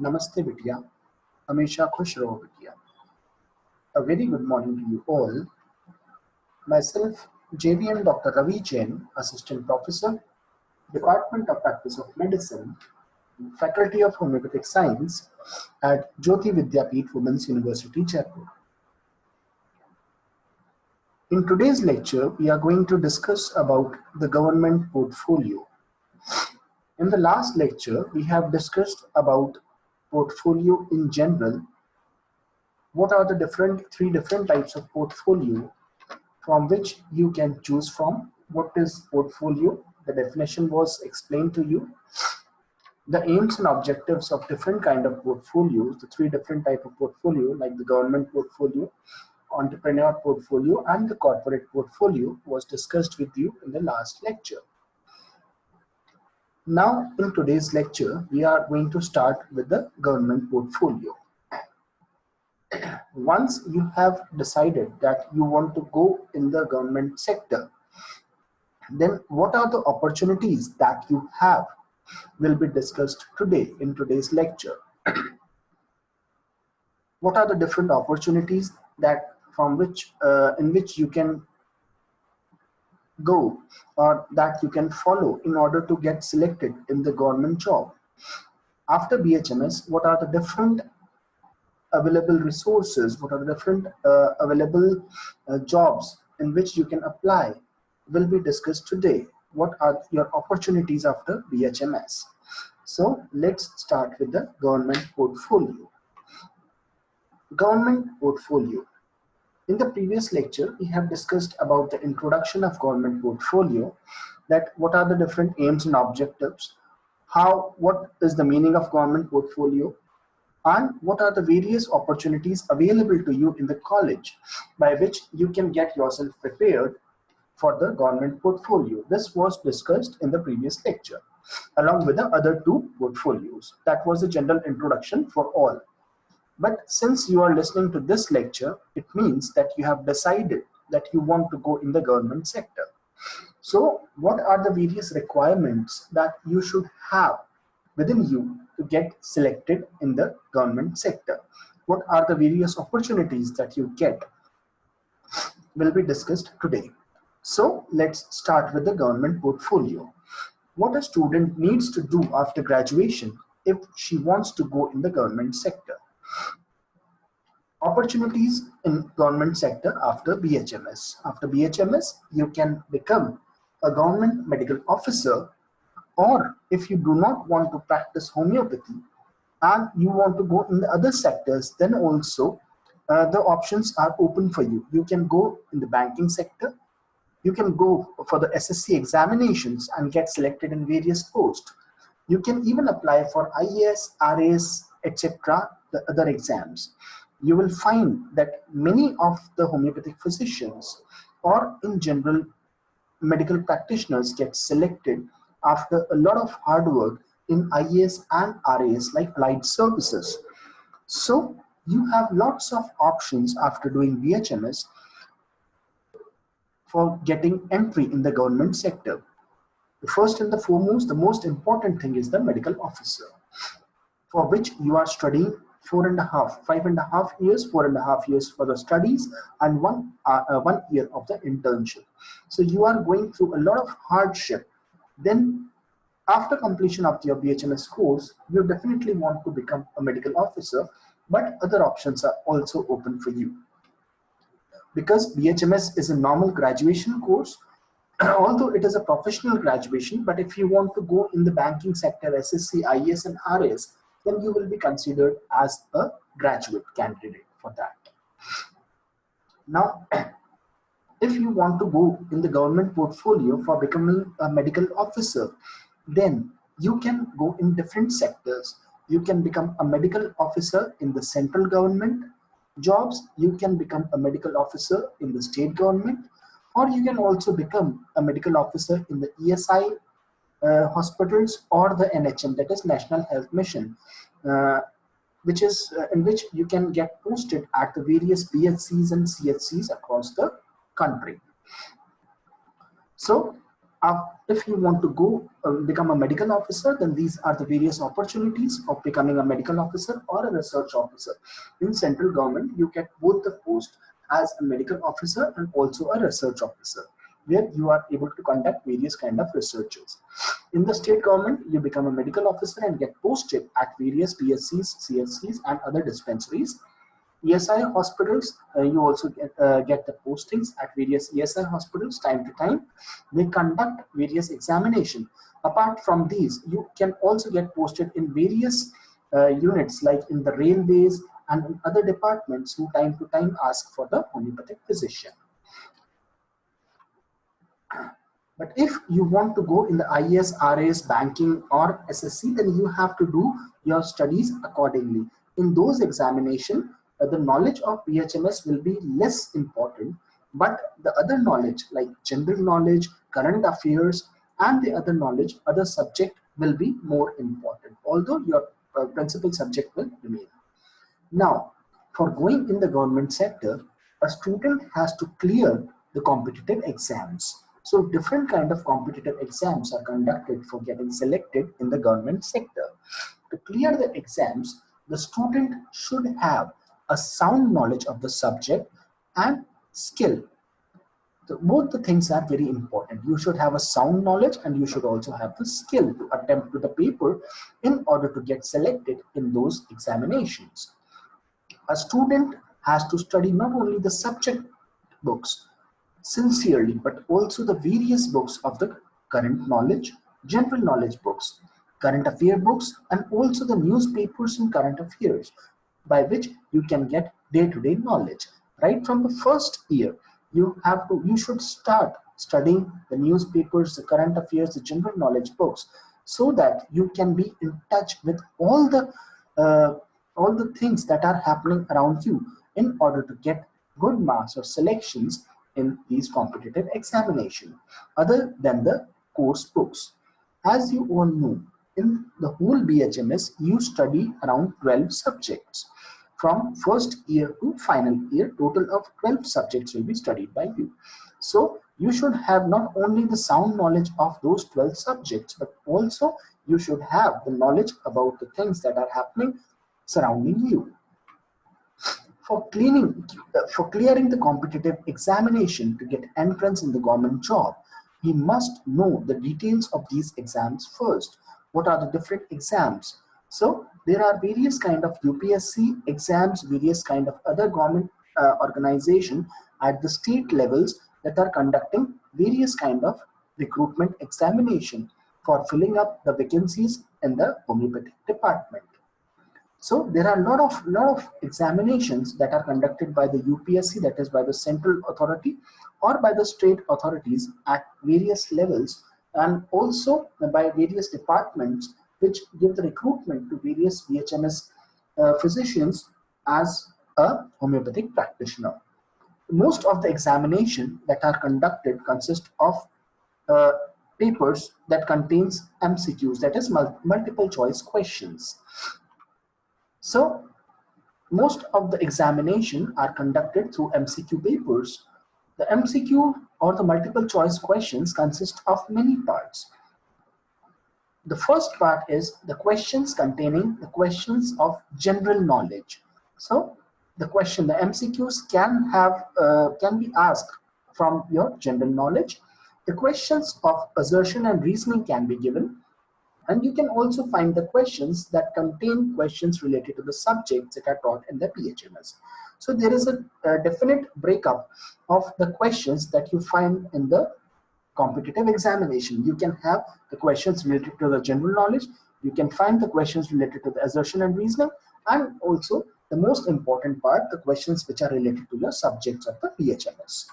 Namaste बिटिया, हमेशा खुश रहो बिटिया. A very good morning to you all. Myself, JVM Dr. Ravi Jain, Assistant Professor, Department of Practice of Medicine, Faculty of Homeopathic Science at Jyoti Vidyapeeth Women's University, Jaipur. In today's lecture, we are going to discuss about the government portfolio. In the last lecture, we have discussed about portfolio in general. What are the three different types of portfolio from which you can choose from? What is portfolio? The definition was explained to you. The aims and objectives of different kind of portfolios, the three different type of portfolio, like the government portfolio, entrepreneur portfolio, and the corporate portfolio, was discussed with you in the last lecture. Now, in today's lecture, we are going to start with the government portfolio. Once you have decided that you want to go in the government sector, then what are the opportunities that you have will be discussed today in today's lecture. What are the different opportunities that in which you can go or that you can follow in order to get selected in the government job? After BHMS, what are the different available resources, what are the different available jobs in which you can apply will be discussed today. What are your opportunities after BHMS? So let's start with the government portfolio. Government portfolio. In the previous lecture, we have discussed about the introduction of government portfolio, that what are the different aims and objectives, what is the meaning of government portfolio, and what are the various opportunities available to you in the college by which you can get yourself prepared for the government portfolio. This was discussed in the previous lecture along with the other two portfolios. That was a general introduction for all. But since you are listening to this lecture, it means that you have decided that you want to go in the government sector. So what are the various requirements that you should have within you to get selected in the government sector? What are the various opportunities that you get will be discussed today. So let's start with the government portfolio. What a student needs to do after graduation if she wants to go in the government sector. Opportunities in government sector after BHMS. After BHMS, you can become a government medical officer, or if you do not want to practice homeopathy and you want to go in the other sectors, then also the options are open for you. You can go in the banking sector, you can go for the SSC examinations and get selected in various posts. You can even apply for IAS, RAS, etc., the other exams. You will find that many of the homeopathic physicians or in general medical practitioners get selected after a lot of hard work in IAS and RAS, like allied services. So you have lots of options after doing BHMS for getting entry in the government sector. The first and the foremost, the most important thing is the medical officer, for which you are studying 5.5 years, 4.5 years for the studies, and 1 year of the internship. So you are going through a lot of hardship. Then after completion of your BHMS course, you definitely want to become a medical officer, but other options are also open for you. Because BHMS is a normal graduation course, although it is a professional graduation, but if you want to go in the banking sector, SSC, IAS and RAS, then you will be considered as a graduate candidate for that. Now, if you want to go in the government portfolio for becoming a medical officer, then you can go in different sectors. You can become a medical officer in the central government jobs, you can become a medical officer in the state government, or you can also become a medical officer in the ESI hospitals or the NHM, that is National Health Mission, which is in which you can get posted at the various BHCs and CHCs across the country. So If you want to go become a medical officer, then these are the various opportunities of becoming a medical officer or a research officer. In central government, you get both the post as a medical officer and also a research officer, where you are able to conduct various kind of researches. In the state government, you become a medical officer and get posted at various PSCs, CSCs, and other dispensaries. ESI hospitals, you also get the postings at various ESI hospitals time to time. They conduct various examination. Apart from these, you can also get posted in various units like in the railways and in other departments who time to time ask for the homeopathic physician. But if you want to go in the IAS, RAS, banking or SSC, then you have to do your studies accordingly. In those examinations, the knowledge of BHMS will be less important, but the other knowledge like general knowledge, current affairs, and the other knowledge, other subject will be more important, although your principal subject will remain. Now, for going in the government sector, a student has to clear the competitive exams. So different kind of competitive exams are conducted for getting selected in the government sector. To clear the exams, the student should have a sound knowledge of the subject and skill. So both the things are very important. You should have a sound knowledge and you should also have the skill to attempt to the paper in order to get selected in those examinations. A student has to study not only the subject books sincerely, but also the various books of the current knowledge, general knowledge books, current affair books, and also the newspapers and current affairs, by which you can get day-to-day knowledge. Right from the first year, you should start studying the newspapers, the current affairs, the general knowledge books, so that you can be in touch with uh, all the things that are happening around you in order to get good marks or selections in these competitive examinations, other than the course books. As you all know, in the whole BHMS, you study around 12 subjects. From first year to final year, total of 12 subjects will be studied by you. So you should have not only the sound knowledge of those 12 subjects, but also you should have the knowledge about the things that are happening surrounding you. For clearing the competitive examination to get entrance in the government job, he must know the details of these exams first. What are the different exams? So there are various kind of UPSC exams, various kind of other government organization at the state levels that are conducting various kind of recruitment examination for filling up the vacancies in the homeopathic department. So there are a lot of examinations that are conducted by the UPSC, that is by the central authority or by the state authorities at various levels, and also by various departments which give the recruitment to various VHMS physicians as a homeopathic practitioner. Most of the examination that are conducted consist of uh, papers that contains MCQs, that is multiple choice questions. So most of the examination are conducted through MCQ papers. The MCQ or the multiple choice questions consist of many parts. The first part is the questions containing the questions of general knowledge. So the MCQs can be asked from your general knowledge. The questions of assertion and reasoning can be given. And you can also find the questions that contain questions related to the subjects that are taught in the PHMS. So there is a definite breakup of the questions that you find in the competitive examination. You can have the questions related to the general knowledge, you can find the questions related to the assertion and reasoning, and also the most important part, the questions which are related to the subjects of the PHMS.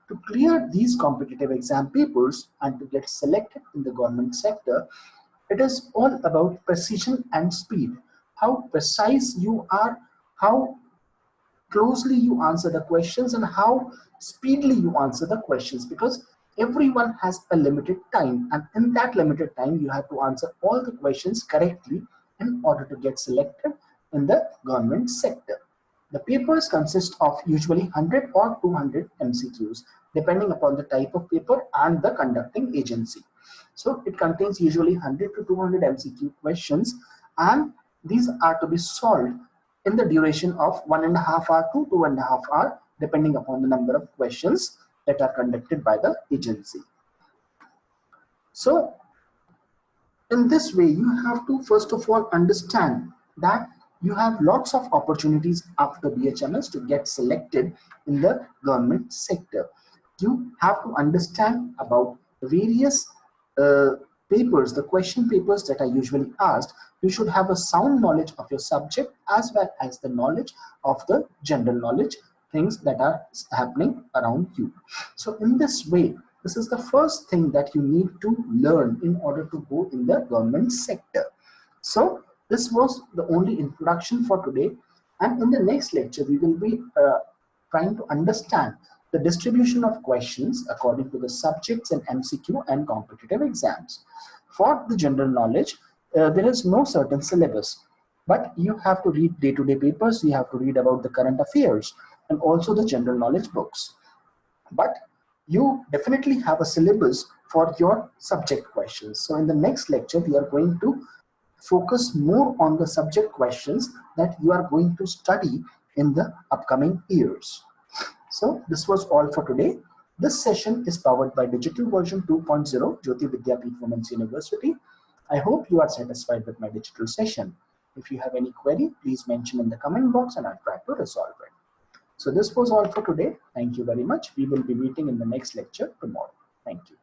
To clear these competitive exam papers and to get selected in the government sector, it is all about precision and speed. How precise you are, how closely you answer the questions, and how speedily you answer the questions, because everyone has a limited time, and in that limited time you have to answer all the questions correctly in order to get selected in the government sector. The papers consist of usually 100 or 200 MCQs, depending upon the type of paper and the conducting agency. So it contains usually 100 to 200 MCQ questions, and these are to be solved in the duration of 1.5 hour to 2.5 hour, depending upon the number of questions that are conducted by the agency. So in this way, you have to first of all understand that you have lots of opportunities after BHMS to get selected in the government sector. You have to understand about the various papers, the question papers that are usually asked. You should have a sound knowledge of your subject as well as the knowledge of the general knowledge, things that are happening around you. So in this way, this is the first thing that you need to learn in order to go in the government sector. So this was the only introduction for today, and in the next lecture we will be trying to understand the distribution of questions according to the subjects in MCQ and competitive exams. For the general knowledge, there is no certain syllabus, but you have to read day-to-day papers, you have to read about the current affairs and also the general knowledge books. But you definitely have a syllabus for your subject questions. So in the next lecture, we are going to focus more on the subject questions that you are going to study in the upcoming years. So this was all for today. This session is powered by Digital Version 2.0, Jyoti Vidyapeeth Women's University. I hope you are satisfied with my digital session. If you have any query, please mention in the comment box and I'll try to resolve it. So this was all for today. Thank you very much. We will be meeting in the next lecture tomorrow. Thank you.